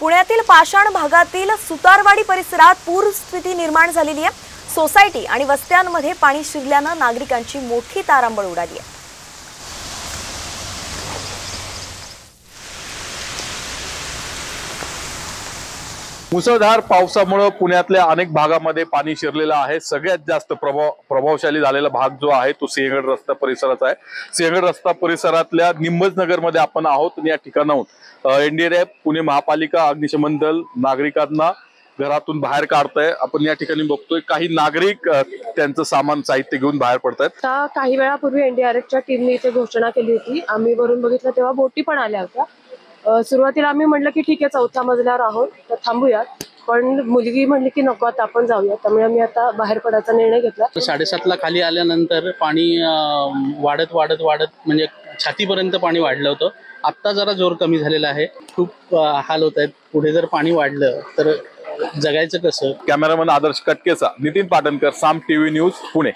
पुण्यातील पाषाण भागातील सुतारवाडी परिसरात पूरस्थिती निर्माण झालेली आहे। सोसायटी आणि वस्त्यांमध्ये पाणी शिरल्याने नागरिकांची मोठी तारांबळ उडाली आहे। मुसळधार पावसामुळे पुण्यातल्या अनेक भागामध्ये पाणी शिरलेलं आहे। सगळ्यात जास्त प्रभावशाली झालेला भाग जो आहे तो सिंहगड रस्ता परिसराचा आहे। सिंहगड रस्ता परिसरातल्या निंबज नगर मध्ये आपण आहोत। या ठिकाणाहून एनडीआरएफ, पुणे महापालिका, अग्निशमन दल नागरिकांना घरातून बाहेर काढताय। आपण या ठिकाणी बघतोय काही नागरिक त्यांचं सामान साहित्य घेऊन बाहेर पडतायत। काही वेळापूर्वी एनडीआरएफच्या टीमने इथे घोषणा केली होती। आम्ही वरून बघितलं तेव्हा बोटी पण आल्या होत्या। सुरुवातीला आम्ही म्हटलं की ठीक आहे, 4थ्या मजल्यावर आहोत तर थांबूयात, पण मुलगी म्हणली की नको आता आपण जाऊया। त्यामुळे आम्ही आता बाहेर पडायचा निर्णय घेतला। 7:30ला खाली आल्यानंतर पाणी वाढत म्हणजे छातीपर्यंत पाणी वाढलं होतं। आत्ता जरा जोर कमी झालेला आहे। खूप हाल होत आहेत। पुढे जर पाणी वाढलं तर जगायचं कसं? कॅमेरामन आदर्श कटकेचा नितीन पाटणकर, साम टीव्ही न्यूज, पुणे।